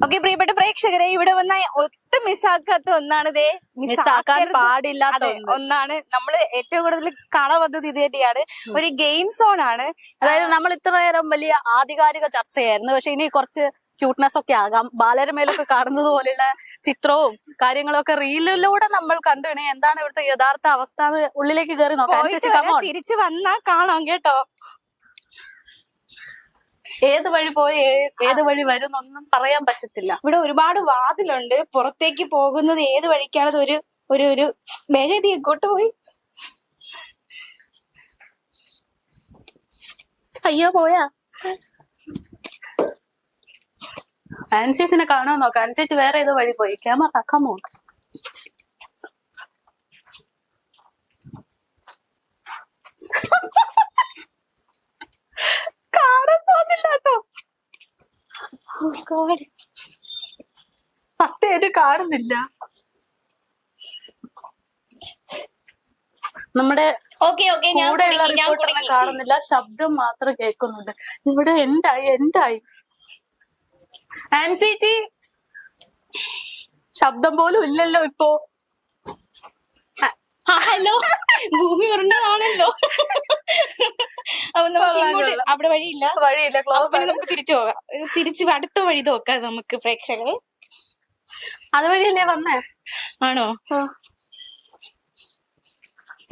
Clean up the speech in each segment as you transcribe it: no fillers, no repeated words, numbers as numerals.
Okay, പ്രിയപ്പെട്ട പ്രേക്ഷകരെ, ഇവിടെ വന്ന ഒട്ടും മിസ്സാക്കാത്ത ഒന്നാണ് ഒന്നാണ് നമ്മൾ ഏറ്റവും കൂടുതൽ കാണാൻ വന്നത് ഇത് തന്നെയാണ്. ഒരു ഗെയിം സോൺ ആണ്. അതായത് നമ്മൾ ഇത്ര നേരം വലിയ ആധികാരിക ചർച്ചയായിരുന്നു, പക്ഷെ ഇനി കുറച്ച് ക്യൂട്ട്നെസ് ഒക്കെ ആകാം. ബാലരമയിലൊക്കെ കാണുന്നത് പോലെയുള്ള ചിത്രവും കാര്യങ്ങളൊക്കെ റീലിലൂടെ നമ്മൾ കണ്ടു. ഇനി എന്താണ് ഇവിടുത്തെ യഥാർത്ഥ അവസ്ഥ ഉള്ളിലേക്ക് കയറി നോക്കാം. തിരിച്ചു വന്നാ കാണാം കേട്ടോ. ഏത് വഴി പോയി ഏത് വഴി വരും എന്നൊന്നും പറയാൻ പറ്റത്തില്ല. ഇവിടെ ഒരുപാട് വാതിലുണ്ട്. പുറത്തേക്ക് പോകുന്നത് ഏത് വഴിക്കാണത്? ഒരു ഒരു ഒരു വേഗതി എങ്ങോട്ട് പോയി? അയ്യോ പോയാ. ആൻസിസിനെ കാണാൻ നോക്കാം. ആൻസിച്ച് വേറെ ഏത് വഴി പോയി? ക്യാമറ ആക്കാമോ? പത്തേത് കാണുന്നില്ല. നമ്മുടെ കാണുന്നില്ല, ശബ്ദം മാത്രം കേൾക്കുന്നുണ്ട്. ഇവിടെ എന്തായി ആൻസിച്ചി? ശബ്ദം പോലും ഇല്ലല്ലോ ഇപ്പോ. ഹലോ, ഭൂമി ഉരുണ്ടതാണല്ലോ. അവിടെ വഴിയില്ല. നമുക്ക് തിരിച്ചു പോകാം. തിരിച്ച് അടുത്ത വഴി നോക്കാം നമുക്ക് പ്രേക്ഷകരെ. അതുവഴിയല്ലേ വന്നേ? ആണോ?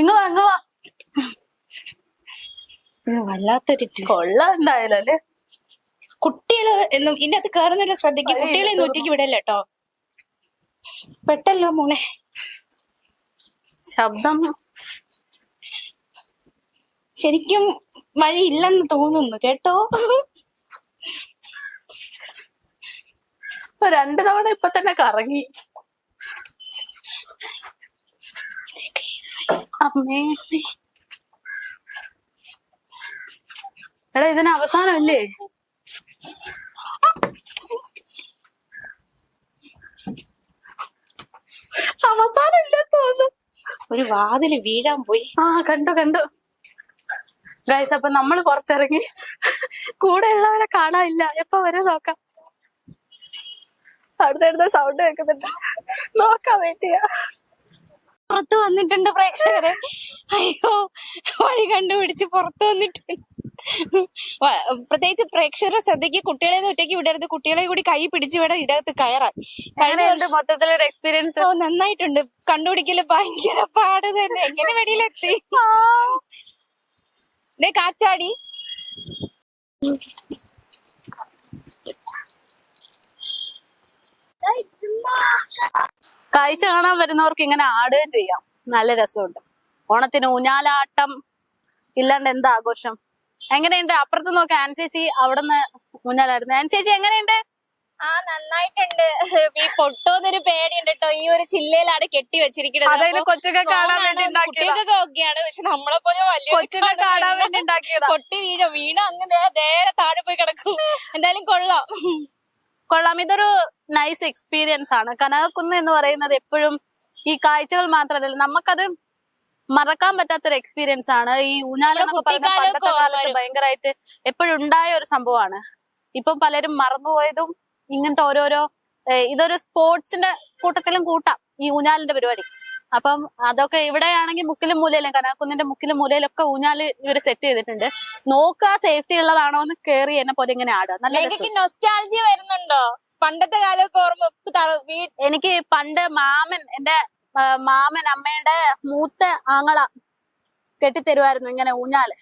ഇങ്ങ് വാ. വല്ലാത്തൊരു കൊള്ളാം എന്തായാലും അല്ലേ. കുട്ടികള് എന്നും ഇതിനകത്ത് കയറുന്നവരെ ശ്രദ്ധിക്കും. കുട്ടികളെ ഒറ്റയ്ക്ക് വിടല്ലോ കേട്ടോ. പെട്ടല്ലോ മോളെ. ശബ്ദം ശരിക്കും വഴിയില്ലെന്ന് തോന്നുന്നു കേട്ടോ. 2 തവണ ഇപ്പൊ തന്നെ കറങ്ങി. അമ്മേ, എടാ ഇതിന് അവസാനമല്ലേ? അവസാനം ഇല്ല തോന്നുന്നു. ഒരു വാതില് വീഴാൻ പോയി. കണ്ടു ഗൈസ്. അപ്പൊ നമ്മള് പുറത്തിറങ്ങി. കൂടെ ഉള്ളവരെ കാണാനില്ല. എപ്പോ വരെ നോക്കാം. അടുത്തടുത്ത സൗണ്ട് കേൾക്കുന്നുണ്ട്. നോക്കാൻ വേണ്ടിയ പുറത്ത് വന്നിട്ടുണ്ട് പ്രേക്ഷകരെ. അയ്യോ, വഴി കണ്ടുപിടിച്ച് പുറത്ത് വന്നിട്ടുണ്ട്. പ്രത്യേകിച്ച് പ്രേക്ഷകരെ ശ്രദ്ധിക്കുക. കുട്ടികളെ ഒറ്റയ്ക്ക് വിടരുത്. കുട്ടികളെ കൂടി കൈ പിടിച്ച് വിടാൻ ഇതിനകത്ത് കയറാൻ. മൊത്തത്തിലൊരു എക്സ്പീരിയൻസ്. നന്നായിട്ടുണ്ട്. കണ്ടുപിടിക്കല് ഭയങ്കര പാട് തന്നെ. എങ്ങനെ വെളിയിലെത്തി? കാറ്റാടി. കാഴ്ച കാണാൻ വരുന്നവർക്ക് ഇങ്ങനെ ആടുകയും ചെയ്യാം. നല്ല രസമുണ്ട്. ഓണത്തിന് ഊഞ്ഞാലാട്ടം ഇല്ലാണ്ട് എന്താ ആഘോഷം? എങ്ങനെയുണ്ട്? അപ്പുറത്ത് നോക്കി ആൻസേച്ചി അവിടുന്ന് ഊഞ്ഞാലായിരുന്നു. ആൻസേച്ചി എങ്ങനെയുണ്ട്? നന്നായിട്ടുണ്ട്. ഈ പൊട്ടോന്നൊരു പേടിയുണ്ട് കേട്ടോ. ഈ ഒരു ചില്ലയിലാണ് കെട്ടി വെച്ചിരിക്കുന്നത്. കൊച്ചൊക്കെ കാണാൻ വേണ്ടി കുട്ടികൾക്കൊക്കെ ഓക്കെയാണ്. പക്ഷെ നമ്മളെ പോലെ വലിയ കാണാൻ വേണ്ടി ഉണ്ടാക്കിയതാ. പൊട്ടി വീണ അങ്ങനെ നേരെ താഴെ പോയി കിടക്കും. എന്തായാലും കൊള്ളാം. ഇതൊരു നൈസ് എക്സ്പീരിയൻസ് ആണ്. കനകക്കുന്ന് എന്ന് പറയുന്നത് എപ്പോഴും ഈ കാഴ്ചകൾ മാത്രമല്ല, നമുക്കത് മറക്കാൻ പറ്റാത്തൊരു എക്സ്പീരിയൻസ് ആണ്. ഈ ഊഞ്ഞാലെന്നൊക്കെ പറയുന്ന പണ്ടത്തെ കാലത്ത് ഭയങ്കരമായിട്ട് എപ്പോഴും ഉണ്ടായ ഒരു സംഭവമാണ്. ഇപ്പം പലരും മറന്നുപോയതും ഇങ്ങനത്തെ ഓരോരോ ഇതൊരു സ്പോർട്സിന്റെ കൂട്ടത്തിലും കൂട്ടാം ഈ ഊഞ്ഞാലിന്റെ പരിപാടി. അപ്പം അതൊക്കെ ഇവിടെയാണെങ്കിൽ മുക്കിലും മൂലയിലും, കനകക്കുന്നിന്റെ മുക്കിലും മൂലയിലൊക്കെ ഊഞ്ഞാല് ഇവര് സെറ്റ് ചെയ്തിട്ടുണ്ട്. നോക്കുക സേഫ്റ്റി ഉള്ളതാണോ എന്ന് കേറി എന്നെ പോലെ ഇങ്ങനെ ആടുക. നല്ല നൊസ്റ്റാൾജിയ വരുന്നുണ്ടോ? പണ്ടത്തെ കാലമൊക്കെ ഓർമ്മ. എനിക്ക് പണ്ട് എന്റെ മാമൻ അമ്മയുടെ മൂത്ത ആങ്ങള കെട്ടിത്തരുമായിരുന്നു ഇങ്ങനെ ഊഞ്ഞാല്.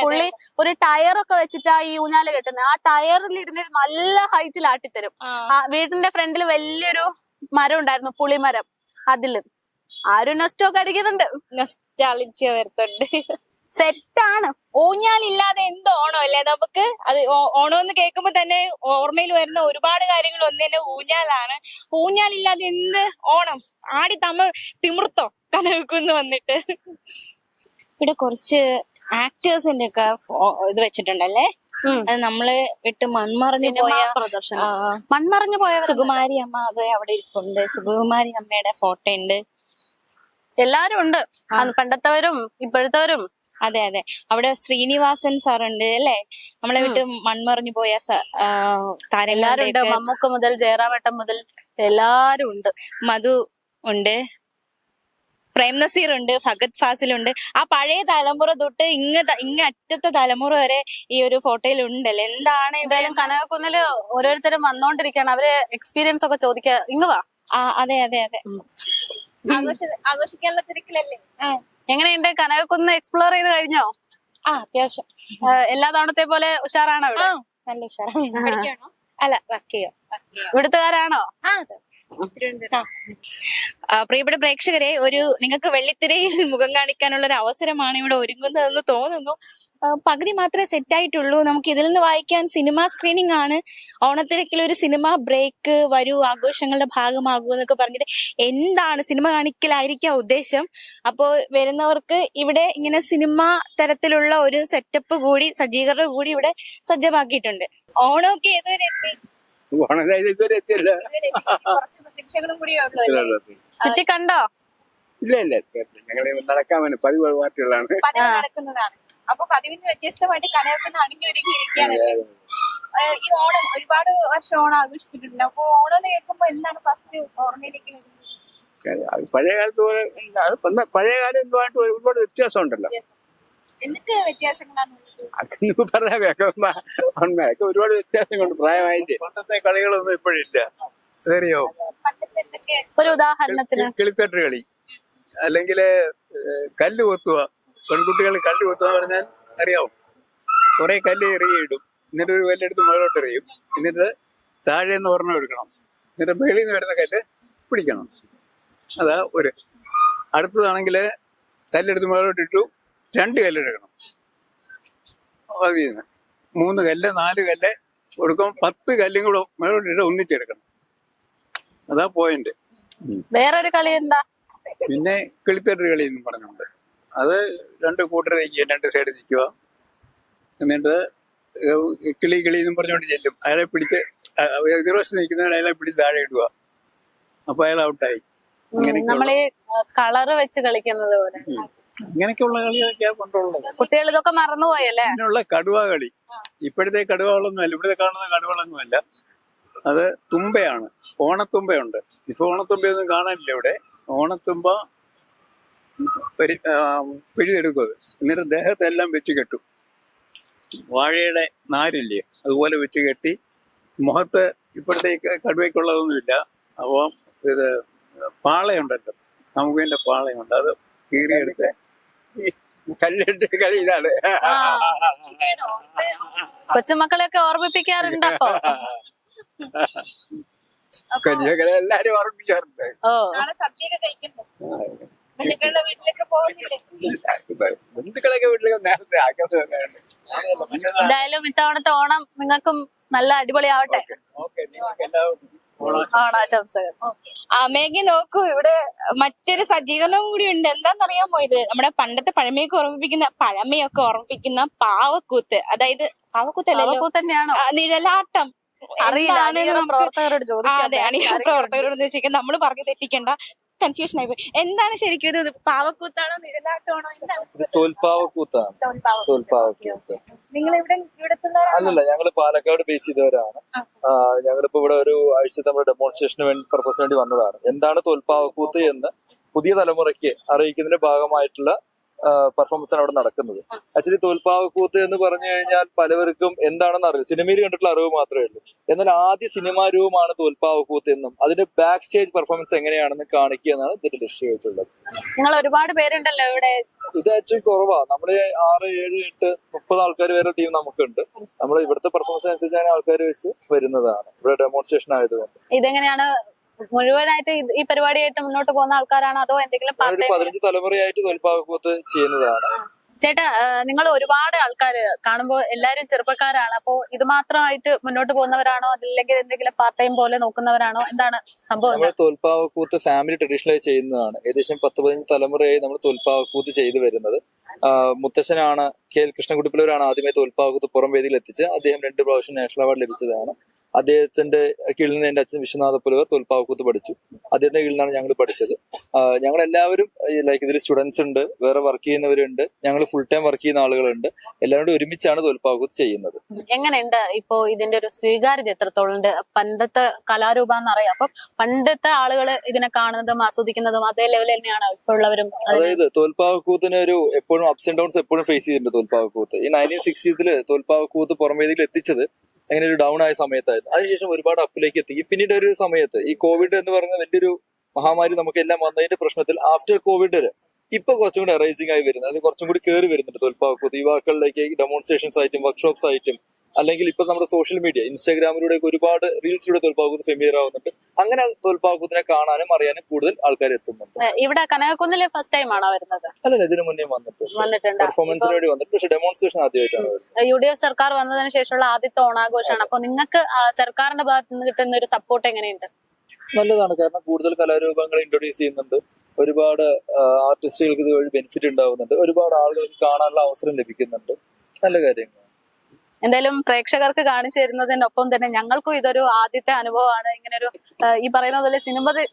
പുള്ളി ഒരു ടയറൊക്കെ വെച്ചിട്ടാ ഈ ഊഞ്ഞാല് കെട്ടുന്നത്. ആ ടയറിൽ ഇരുന്നിട്ട് നല്ല ഹൈറ്റിൽ ആട്ടിത്തരും. വീടിന്റെ ഫ്രണ്ടിൽ വലിയൊരു മരം ഉണ്ടായിരുന്നു, പുളിമരം. അതില് ആരും നെസ്റ്റൊക്കെ അടിക്കുന്നുണ്ട്. നൊസ്റ്റാൾജിയ വരുന്നുണ്ട്. സെറ്റാണ്. ഊഞ്ഞാലില്ലാതെ എന്ത് ഓണം അല്ലേ നമുക്ക്? അത് ഓണം എന്ന് കേൾക്കുമ്പോ തന്നെ ഓർമ്മയിൽ വരുന്ന ഒരുപാട് കാര്യങ്ങൾ ഒന്ന് തന്നെ ഊഞ്ഞാലാണ്. ഊഞ്ഞാലില്ലാതെ എന്ത് ഓണം? ആടി തിമിർത്തോ കനകക്കുന്ന് വന്നിട്ട്. ഇവിടെ കുറച്ച് ആക്ടേഴ്സിന്റെ ഒക്കെ ഇത് വെച്ചിട്ടുണ്ടല്ലേ. അത് നമ്മള് വിട്ട് മൺമറഞ്ഞു പോയ സുകുമാരി അമ്മ അത് അവിടെ ഇരിപ്പുണ്ട്. സുകുമാരി അമ്മയുടെ ഫോട്ടോ ഉണ്ട്. എല്ലാരും ഉണ്ട്. പണ്ടത്തവരും ഇപ്പോഴത്തവരും അതെ അതെ, അവിടെ ശ്രീനിവാസൻ സാറുണ്ട് അല്ലേ, നമ്മളെ വിട്ട് മൺമറിഞ്ഞു പോയ എല്ലാരും ഉണ്ട്. താരങ്ങളുടെയൊക്കെ മമ്മൂക്ക മുതൽ ജയറാമേട്ടൻ മുതൽ എല്ലാരും ഉണ്ട്. മധു ഉണ്ട്, പ്രേം നസീർ ഉണ്ട്, ഫഗത് ഫാസിൽ ഉണ്ട്. ആ പഴയ തലമുറ തൊട്ട് ഇങ്ങ അറ്റത്തെ തലമുറ വരെ ഈ ഒരു ഫോട്ടോയിൽ ഉണ്ടല്ലോ. എന്താണ് എന്തായാലും കനകക്കുന്നില് ഓരോരുത്തരും വന്നോണ്ടിരിക്കാണ്. അവര് എക്സ്പീരിയൻസ് ഒക്കെ ചോദിക്കാ. ഇങ്ങ് വാ. അതെ അതെ അതെ, ആഘോഷിക്കാനുള്ള തിരക്കിലല്ലേ. എങ്ങനെയുണ്ട് കനകക്കുന്ന് എക്സ്പ്ലോർ ചെയ്ത് കഴിഞ്ഞോ? അത്യാവശ്യം എല്ലാ തവണത്തെ പോലെ ഉഷാറാണോ ഇവിടെ? നല്ല ഉഷാറാണ്. അല്ല, വർക്ക് ചെയ്യോ? ഇവിടുത്തുകാരാണോ? പ്രിയപ്പെട്ട പ്രേക്ഷകരെ, നിങ്ങൾക്ക് വെള്ളിത്തിരയിൽ മുഖം കാണിക്കാനുള്ള ഒരു അവസരമാണ് ഇവിടെ ഒരുങ്ങുന്നതെന്ന് തോന്നുന്നു. പകുതി മാത്രമേ സെറ്റ് ആയിട്ടുള്ളൂ. നമുക്ക് ഇതിൽ നിന്ന് വായിക്കാൻ സിനിമ സ്ക്രീനിങ് ആണ്. ഓണത്തിരക്കിൽ ഒരു സിനിമ ബ്രേക്ക് വരൂ, ആഘോഷങ്ങളുടെ ഭാഗമാകൂ എന്നൊക്കെ പറഞ്ഞിട്ട് എന്താണ് സിനിമ കാണിക്കലായിരിക്കാം ഉദ്ദേശം. അപ്പോൾ വരുന്നവർക്ക് ഇവിടെ ഇങ്ങനെ സിനിമ തരത്തിലുള്ള ഒരു സെറ്റപ്പ് കൂടി, സജ്ജീകരണം കൂടി ഇവിടെ സജ്ജമാക്കിയിട്ടുണ്ട്. ഓണമൊക്കെ ഏതുവരെ എത്തി? കുറച്ച് നിമിഷങ്ങളും കൂടി ചുറ്റി കണ്ടോ? ഇല്ല ഇല്ല, ഞങ്ങൾ നടക്കാൻ വേണ്ടി പതിവ് പാർട്ടികളാണ് നടക്കുന്നതാണ്. അപ്പൊ പതിവിന് വ്യത്യസ്തമായിട്ട് കനകക്കുന്ന് അണിഞ്ഞു ഒരുങ്ങിയിരിക്കുകയാണ്. ഈ ഓണം ഒരുപാട് വർഷം ഓണം ആഘോഷിച്ചിട്ടുണ്ട്. അപ്പൊ ഓണം എന്ന് കേൾക്കുമ്പോ എന്താണ് ഫസ്റ്റ് ഓർമ്മയിലേക്ക് വരുന്നത്? പഴയ കാലത്ത് പോലെ പഴയ കാലം എന്തുമായിട്ട് ഒരുപാട് വ്യത്യാസം ഉണ്ടല്ലോ. എന്തൊക്കെ വ്യത്യാസങ്ങളാണ്? അതൊന്നും പറയാൻ ഒരുപാട് വ്യത്യാസങ്ങളുണ്ട് പ്രായമായിട്ട്. പണ്ടത്തെ കളികളൊന്നും ഇപ്പോഴില്ല. അറിയോ? ഒരു ഉദാഹരണത്തിന് കിളിത്തട്ട് കളി, അല്ലെങ്കിൽ കല്ല് കൊത്തുക. പെൺകുട്ടികൾ കല്ല് കൊത്തുക പറഞ്ഞാൽ അറിയാവും. കുറെ കല്ല് എറിയിടും, എന്നിട്ട് ഒരു കല്ലെടുത്ത് മുകളിലോട്ട് എറിയും, എന്നിട്ട് താഴെ നിന്ന് ഒരെണ്ണം എടുക്കണം, എന്നിട്ട് മേളിൽ നിന്ന് വരുന്ന കല്ല് പിടിക്കണം. അതാ ഒരു. അടുത്തതാണെങ്കിൽ കല്ലെടുത്ത് മുകളിലോട്ട് ഇട്ടു, 2 കല്ലെടുക്കണം. അതിൽ നിന്ന് 3 കല്ല് 4 കല്ല് കൊടുക്കും, 10 കല്ലും കൂടെ മേലോട്ടിട്ട് ഒന്നിച്ചെടുക്കണം. അതാ പോയിന്റ്. വേറൊരു കളി എന്താ? പിന്നെ കിളിത്തട്ട് കളി എന്നും പറഞ്ഞുണ്ട്. അത് 2 കൂട്ടർ നിൽക്കുക, 2 സൈഡ് നിൽക്കുക, എന്നിട്ട് കിളി എന്നും പറഞ്ഞുകൊണ്ട് ചെല്ലും. അയാളെ പിടിച്ച് എതിർവശത്ത് നിൽക്കുന്നവർ അയാളെ പിടിച്ച് താഴെ ഇടുക. അപ്പൊ അയാൾ ഔട്ടായി. നമ്മളീ കളറ് വെച്ച് കളിക്കുന്നത് പോലെ അങ്ങനെയൊക്കെയുള്ള കളിയൊക്കെയാ കൊണ്ടുള്ളത്. കുട്ടികൾ ഇതൊക്കെ മറന്നുപോയല്ലേ? പിന്നുള്ള കടുവ കളി. ഇപ്പോഴത്തെ കടുവകളൊന്നും അല്ല, ഇവിടുത്തെ കാണുന്ന കടുവകളൊന്നും അല്ല. അത് തുമ്പയാണ്, ഓണത്തുമ്പയുണ്ട്. ഇപ്പൊ ഓണത്തുമ്പയൊന്നും കാണാനില്ല ഇവിടെ. ഓണത്തുമ്പ പിഴുതെടുക്കും. അത് എന്നിട്ട് ദേഹത്തെല്ലാം വെച്ച് കെട്ടും. വാഴയുടെ നാരില്ലേ, അതുപോലെ വെച്ച് കെട്ടി മുഖത്ത്. ഇപ്പോഴത്തെ കടുവയ്ക്കുള്ളതൊന്നുമില്ല. അപ്പം ഇത് പാളയുണ്ടല്ലോ, നമുക്കിന്റെ പാളയുണ്ട്, അത് കീറിയെടുത്ത് കല്ലിട്ട് കളി. ഇതാണ് കൊച്ചുമക്കളെയൊക്കെ ഓർമ്മിപ്പിക്കാറുണ്ട്. അപ്പൊ കൊച്ചുമക്കളെ എല്ലാരും ഓർമ്മിക്കാറുണ്ട്. സദ്യയൊക്കെ കഴിക്കണ്ടോ? ബന്ധുക്കളുടെ വീട്ടിലേക്ക് പോകുന്നില്ലേ? ബന്ധുക്കളൊക്കെ വീട്ടിലേക്ക് നേരത്തെ ആക്കുന്നത്. എന്തായാലും ഇത്തവണത്തെ ഓണം നിങ്ങൾക്കും നല്ല അടിപൊളിയാവട്ടെ. ഓണാശംസകൾ. മേഘി നോക്കൂ, ഇവിടെ മറ്റൊരു സജ്ജീകരണവും കൂടി ഉണ്ട്. എന്താണെന്നറിയാമോ? ഇത് നമ്മുടെ പണ്ടത്തെ പഴമയൊക്കെ ഓർമ്മിപ്പിക്കുന്ന പാവക്കൂത്ത്. അതായത് പാവക്കൂത്തല്ലോ, തന്നെയാണോ? നിഴലാട്ടം. അറിയില്ല, പ്രവർത്തകരോട് ചോദിക്കാം. അതെ, അണിയറ പ്രവർത്തകരോട് ചോദിക്കാൻ നമ്മൾ പറഞ്ഞു തെറ്റിക്കണ്ട, കൺഫ്യൂഷൻ ആയി പോയി. എന്താണ് ശരിക്കും ഇത്? പാവക്കൂത്താണോ നിഴലാട്ടമാണോ? എന്താണ്? തോൽപ്പാവക്കൂത്താണ്. തോൽപ്പാവക്കൂത്ത്. നിങ്ങൾ ഇവിടെ അല്ലല്ല, ഞങ്ങള് പാലക്കാട് ബേസ് ചെയ്തവരാണ്. ഞങ്ങളിപ്പോ ഇവിടെ ഒരു ആഴ്ച നമ്മുടെ ഡെമോൺസ്ട്രേഷന് വേണ്ടി പർപ്പസിന് വേണ്ടി വന്നതാണ്. എന്താണ് തോൽപ്പാവക്കൂത്ത് എന്ന് പുതിയ തലമുറയ്ക്ക് അറിയിക്കുന്നതിന്റെ ഭാഗമായിട്ടുള്ള പെർഫോമൻസ് ആണ് അവിടെ നടക്കുന്നത്. ആക്ച്വലി തോൽപ്പാവക്കൂത്ത് എന്ന് പറഞ്ഞു കഴിഞ്ഞാൽ പലവർക്കും എന്താണെന്ന് അറിയില്ല, സിനിമയിൽ കണ്ടിട്ടുള്ള അറിവ് മാത്രമേ ഉള്ളൂ. എന്നാൽ ആദ്യ സിനിമാ രൂപമാണ് തോൽപ്പാവക്കൂത്ത് എന്നും അതിന്റെ ബാക്ക് സ്റ്റേജ് പെർഫോമൻസ് എങ്ങനെയാണെന്ന് കാണിക്കുക എന്നാണ് ഇതിന്റെ ലക്ഷ്യമായിട്ടുള്ളത്. നിങ്ങൾ ഒരുപാട് പേരുണ്ടല്ലോ ഇവിടെ. ഇത് ആക്ച്വലി കുറവാ. നമ്മള് 6, 7, 8, 30 ആൾക്കാർ വരെ ടീം നമുക്കുണ്ട്. നമ്മൾ ഇവിടുത്തെ പെർഫോമൻസ് അനുസരിച്ചാണ് ആൾക്കാർ വെച്ച് വരുന്നതാണ്. ഇവിടെ ഡെമോൺസ്ട്രേഷൻ ആയതുകൊണ്ട്. ഇതെങ്ങനെയാണ് മുഴുവനായിട്ട് ഈ പരിപാടിയായിട്ട് മുന്നോട്ട് പോകുന്ന ആൾക്കാരാണോ, അതോ എന്തെങ്കിലും 15 തലമുറയായിട്ട് തോൽപ്പാവക്കൂത്ത് ചെയ്യുന്നതാണ്. ചേട്ടാ, നിങ്ങൾ ഒരുപാട് ആൾക്കാര് കാണുമ്പോൾ എല്ലാരും ചെറുപ്പക്കാരാണ്. അപ്പോ ഇത് മാത്രമായിട്ട് മുന്നോട്ട് പോകുന്നവരാണോ, അതല്ലെങ്കിൽ എന്തെങ്കിലും പാർട്ട് ടൈം പോലെ നോക്കുന്നവരാണോ? എന്താണ് സംഭവം? നമ്മൾ തോൽപ്പാവക്കൂത്ത് ഫാമിലി ട്രഡീഷണലായി ചെയ്യുന്നതാണ്. ഏകദേശം 10-15 തലമുറയായി നമ്മൾ തോൽപ്പാവക്കൂത്ത് ചെയ്തു വരുന്നത്. മുത്തശ്ശനാണ് KL കൃഷ്ണകുട്ടിപ്പിള്ളവരാണ് ആദ്യമായി തോൽപ്പാവക്കൂത്ത് പുറം വേദിയിൽ എത്തിച്ച്. അദ്ദേഹം 2 പ്രാവശ്യം നാഷണൽ അവാർഡ് ലഭിച്ചതാണ്. അദ്ദേഹത്തിന്റെ കീഴിൽ നിന്ന് എന്റെ അച്ഛൻ വിശ്വനാഥ പുലവർ തോൽപ്പാവക്കൂത്ത് പഠിച്ചു. അദ്ദേഹത്തിന്റെ കീഴിൽ നിന്നാണ് ഞങ്ങൾ പഠിച്ചത്. ഞങ്ങൾ എല്ലാവരും ഇതിൽ സ്റ്റുഡൻസ് ഉണ്ട്, വേറെ വർക്ക് ചെയ്യുന്നവരുണ്ട്. ഞങ്ങൾ ഫുൾ ടൈം വർക്ക് ചെയ്യുന്ന ആളുകളുണ്ട്. എല്ലാവരും കൂടി ഒരുമിച്ചാണ് തോൽപ്പാവക്കൂത്ത് ചെയ്യുന്നത്. എങ്ങനെയുണ്ട് ഇപ്പോ ഇതിന്റെ ഒരു സ്വീകാര്യത എത്രത്തോളം ഉണ്ട്? പണ്ടത്തെ കലാരൂപം എന്നറിയാം, അപ്പൊ പണ്ടത്തെ ആളുകൾ ഇതിനെ കാണുന്നതും ആസ്വദിക്കുന്നതും അതേ ലെവലിൽ തന്നെയാണ് ഇപ്പൊ ഉള്ളവരും. അതായത് തോൽപ്പാവക്കൂത്തിന് ഒരു എപ്പോഴും അപ്സ് ആൻഡ് ഡൗൺസ് എപ്പോഴും ഫേസ് ചെയ്തിട്ടുണ്ട് തോൽപ്പാവക്കൂത്ത്. ഈ 1960s തോൽപ്പാവക്കൂത്ത് പുറംവേദിയിൽ എത്തിച്ചത് അങ്ങനെ ഒരു ഡൗൺ ആയ സമയത്തായിരുന്നു. അതിനുശേഷം ഒരുപാട് അപ്പിലേക്ക് എത്തി. പിന്നീട് ഒരു സമയത്ത് ഈ കോവിഡ് എന്ന് പറയുന്ന വലിയൊരു മഹാമാരി നമുക്കെല്ലാം വന്നതിന്റെ പ്രശ്നത്തിൽ ആഫ്റ്റർ കോവിഡില് ഇപ്പൊ കുറച്ചും കൂടി റൈസിംഗ് ആയി വരുന്നത്, അല്ലെങ്കിൽ കുറച്ചും കൂടി കയറി വരുന്നുണ്ട് തോൽപ്പാവക്കൂത്ത്. യുവാക്കളിലേക്ക് ഡെമോൺസ്ട്രേഷൻസ് ആയിട്ടും വർക്ക്ഷോപ്സ് ആയിട്ടും, അല്ലെങ്കിൽ ഇപ്പൊ നമ്മുടെ സോഷ്യൽ മീഡിയ ഇൻസ്റ്റാഗ്രാമിലൂടെ ഒരുപാട് റീൽസിലൂടെ തോൽപ്പാവക്കൂത്ത് ഫെമിലിയർ ആവുന്നുണ്ട്. അങ്ങനെ തോൽപ്പാവക്കൂത്തിനെ കാണാനും അറിയാനും കൂടുതൽ ആൾക്കാർ എത്തുന്നുണ്ട്. ഇവിടെ കനകക്കുന്നില് ഫസ്റ്റ് ടൈം ആണോ വരുന്നത്? അല്ലല്ല, ഇതിനു മുന്നേ വന്നിട്ടുണ്ട്. പെർഫോമൻസിന് വേണ്ടി വന്നിട്ട്, പക്ഷെ ഡെമോൺസ്ട്രേഷൻ ആദ്യമായിട്ടാണ് വരുന്നത്. UDF സർക്കാർ വന്നതിന് ശേഷമുള്ള ആദ്യത്തെ ഓണാഘോഷമാണ്. അപ്പൊ നിങ്ങൾക്ക് സർക്കാരിന്റെ ഭാഗത്ത് നിന്ന് കിട്ടുന്ന ഒരു സപ്പോർട്ട് എങ്ങനെയുണ്ട്? നല്ലതാണ്, കാരണം കൂടുതൽ കലാരൂപങ്ങൾ ഇൻട്രൊഡ്യൂസ് ചെയ്യുന്നുണ്ട്. ഒരുപാട് ആർട്ടിസ്റ്റുകൾക്ക് ഇതുവഴി ബെനിഫിറ്റ് ഉണ്ടാവുന്നുണ്ട്. ഒരുപാട് ആളുകൾക്ക് കാണാനുള്ള അവസരം ലഭിക്കുന്നുണ്ട്. നല്ല കാര്യങ്ങൾ. എന്തായാലും പ്രേക്ഷകർക്ക് കാണിച്ചു തരുന്നതിനൊപ്പം തന്നെ ഞങ്ങൾക്കും ഇതൊരു ആദ്യത്തെ അനുഭവമാണ്. ഇങ്ങനെ ഒരു ഈ പറയുന്ന പോലെ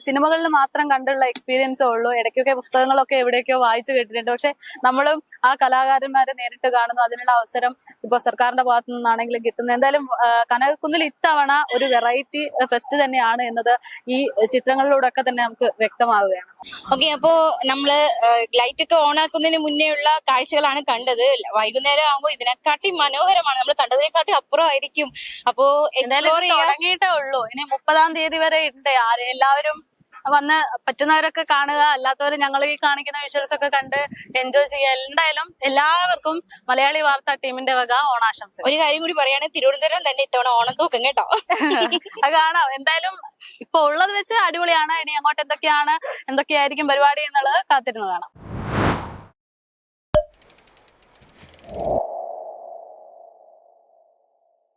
സിനിമകളിൽ മാത്രം കണ്ടുള്ള എക്സ്പീരിയൻസേ ഉള്ളൂ. ഇടയ്ക്കൊക്കെ പുസ്തകങ്ങളൊക്കെ എവിടെയൊക്കെയോ വായിച്ചു കേട്ടിട്ടുണ്ട്. പക്ഷെ നമ്മളും ആ കലാകാരന്മാരെ നേരിട്ട് കാണുന്നു. അതിനുള്ള അവസരം ഇപ്പൊ സർക്കാരിന്റെ ഭാഗത്തു നിന്നാണെങ്കിലും കിട്ടുന്നു. എന്തായാലും കനകക്കുന്നിൽ ഇത്തവണ ഒരു വെറൈറ്റി ഫെസ്റ്റ് തന്നെയാണ് എന്നത് ഈ ചിത്രങ്ങളിലൂടെ ഒക്കെ തന്നെ നമുക്ക് വ്യക്തമാവുകയാണ്. ഓക്കെ, അപ്പോ നമ്മള് ലൈറ്റ് ഒക്കെ ഓൺ ആക്കുന്നതിന് മുന്നേ ഉള്ള കാഴ്ചകളാണ് കണ്ടത്. വൈകുന്നേരം ആകുമ്പോൾ ഇതിനെക്കാട്ടി മനോഹരമാണ്. നമ്മൾ കണ്ടതിനെക്കാട്ടി അപ്പുറമായിരിക്കും. അപ്പോ എക്സ്പ്ലോർ ചെയ്യാൻ തുടങ്ങിയിട്ടേ ഉള്ളൂ. ഇനി 30-ാം തീയതി വരെ ഉണ്ട്. എല്ലാവരും വന്ന് പറ്റുന്നവരൊക്കെ കാണുക, അല്ലാത്തവര് ഞങ്ങൾ ഈ കാണിക്കുന്ന വിഷ്വൽസ് ഒക്കെ കണ്ട് എൻജോയ് ചെയ്യുക. എന്തായാലും എല്ലാവർക്കും മലയാളി വാർത്താ ടീമിന്റെ വക ഓണാശംസകൾ. ഒരു കാര്യം കൂടി പറയുകയാണെങ്കിൽ തിരുവനന്തപുരം തന്നെ ഇത്തവണ ഓണം തൂക്കും കേട്ടോ. അത് കാണാം. എന്തായാലും ഇപ്പൊ ഉള്ളത് വെച്ച് അടിപൊളിയാണ്. ഇനി അങ്ങോട്ട് എന്തൊക്കെയായിരിക്കും പരിപാടി എന്നുള്ളത് കാത്തിരുന്ന് കാണാം.